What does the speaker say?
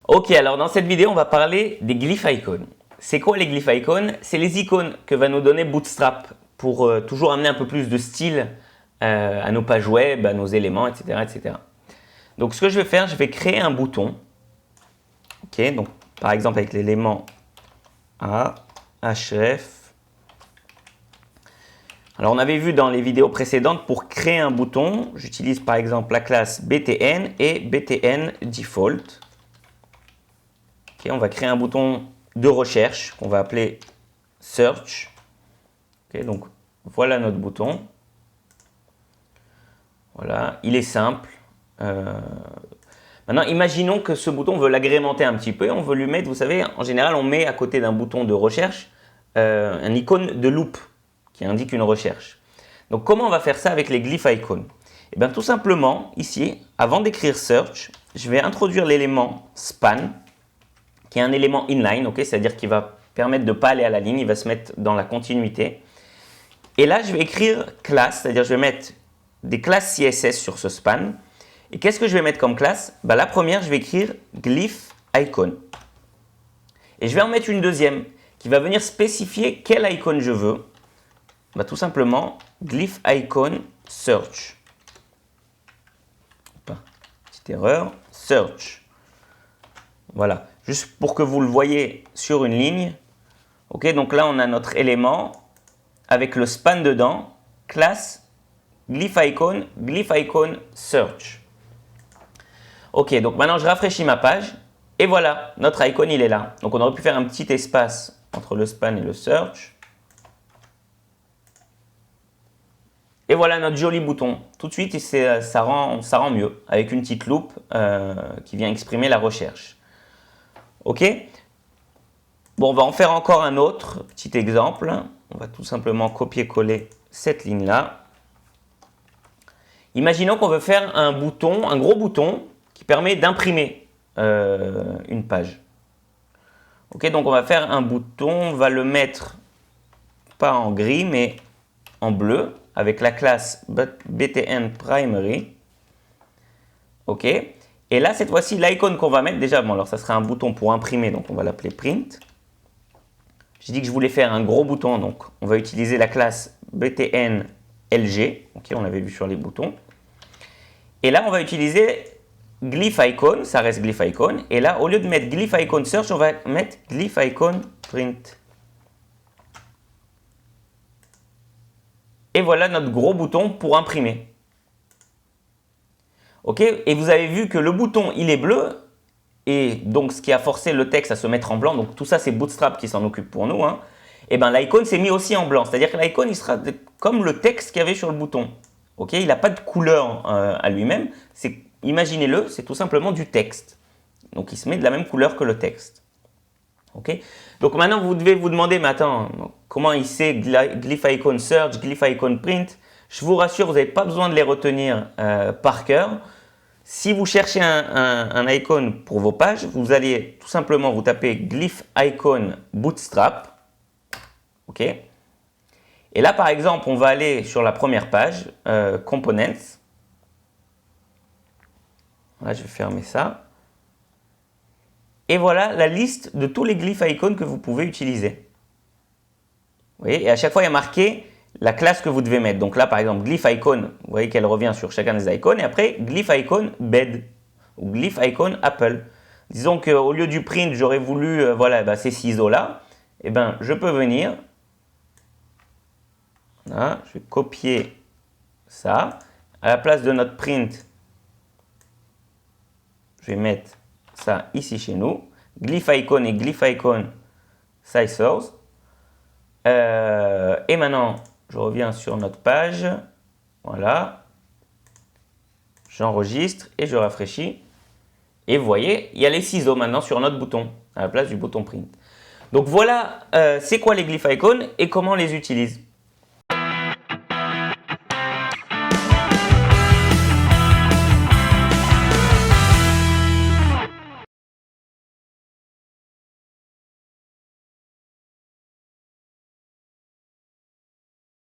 Ok, alors dans cette vidéo, on va parler des glyph icons. C'est quoi les glyph icons? C'est les icônes que va nous donner Bootstrap pour toujours amener un peu plus de style à nos pages web, à nos éléments, etc., etc. Donc ce que je vais faire, je vais créer un bouton. Ok, donc par exemple avec l'élément A, href. Alors on avait vu dans les vidéos précédentes, pour créer un bouton, j'utilise par exemple la classe btn et btn default. Okay, on va créer un bouton de recherche qu'on va appeler search. Okay, donc voilà notre bouton. Voilà, il est simple. Maintenant, imaginons que ce bouton, on veut l'agrémenter un petit peu. On veut lui mettre, vous savez, en général, on met à côté d'un bouton de recherche un icône de loupe qui indique une recherche. Donc, comment on va faire ça avec les glyph icons? Eh bien, tout simplement, ici, avant d'écrire search, je vais introduire l'élément span, qui est un élément inline, okay, c'est-à-dire qu'il va permettre de ne pas aller à la ligne, il va se mettre dans la continuité. Et là, je vais écrire classe, c'est-à-dire je vais mettre des classes CSS sur ce span. Et qu'est-ce que je vais mettre comme classe? La première, je vais écrire glyph icon. Et je vais en mettre une deuxième qui va venir spécifier quelle icône je veux. Tout simplement, glyph icon search. Petite erreur, search. Voilà, juste pour que vous le voyez sur une ligne. Ok, donc là, on a notre élément avec le span dedans, classe glyph icon search. Ok, donc maintenant je rafraîchis ma page et voilà, notre icône il est là. Donc on aurait pu faire un petit espace entre le span et le search. Et voilà notre joli bouton. Tout de suite, ça rend mieux avec une petite loupe qui vient exprimer la recherche. Ok. Bon, on va en faire encore un autre petit exemple. On va tout simplement copier-coller cette ligne-là. Imaginons qu'on veut faire un bouton, un gros bouton qui permet d'imprimer une page. Ok, donc on va faire un bouton, on va le mettre pas en gris mais en bleu avec la classe btn primary. Ok, et là cette fois-ci l'icône qu'on va mettre déjà, bon alors ça sera un bouton pour imprimer, donc on va l'appeler print. J'ai dit que je voulais faire un gros bouton, donc on va utiliser la classe btn lg. Ok, on l'avait vu sur les boutons. Et là on va utiliser glyph icon, ça reste glyph icon. Et là, au lieu de mettre glyph icon search, on va mettre glyph icon print. Et voilà notre gros bouton pour imprimer. Ok, et vous avez vu que le bouton, il est bleu. Et donc, ce qui a forcé le texte à se mettre en blanc, donc tout ça, c'est Bootstrap qui s'en occupe pour nous. Hein. Et bien, l'icône s'est mis aussi en blanc. C'est-à-dire que l'icône, il sera comme le texte qu'il y avait sur le bouton. Ok, il n'a pas de couleur à lui-même. Imaginez-le, c'est tout simplement du texte. Donc, il se met de la même couleur que le texte. Ok. Donc, maintenant, vous devez vous demander, mais attends, comment il sait glyph icon search, glyph icon print? Je vous rassure, vous n'avez pas besoin de les retenir par cœur. Si vous cherchez un icône pour vos pages, vous allez tout simplement vous taper glyph icon bootstrap. Ok. Et là, par exemple, on va aller sur la première page, components. Là, je vais fermer ça. Et voilà la liste de tous les glyph icons que vous pouvez utiliser. Vous voyez, et à chaque fois, il y a marqué la classe que vous devez mettre. Donc là, par exemple, glyph icon, vous voyez qu'elle revient sur chacun des icônes. Et après, glyph icon bed ou glyph icon apple. Disons qu'au lieu du print, j'aurais voulu voilà, ces ciseaux-là. Et ben, je peux venir. Voilà, je vais copier ça. À la place de notre print, je vais mettre ça ici chez nous. Glyph icon et glyph icon scissors. Et maintenant, je reviens sur notre page. Voilà. J'enregistre et je rafraîchis. Et vous voyez, il y a les ciseaux maintenant sur notre bouton, à la place du bouton print. Donc voilà, c'est quoi les glyph icons et comment on les utilise.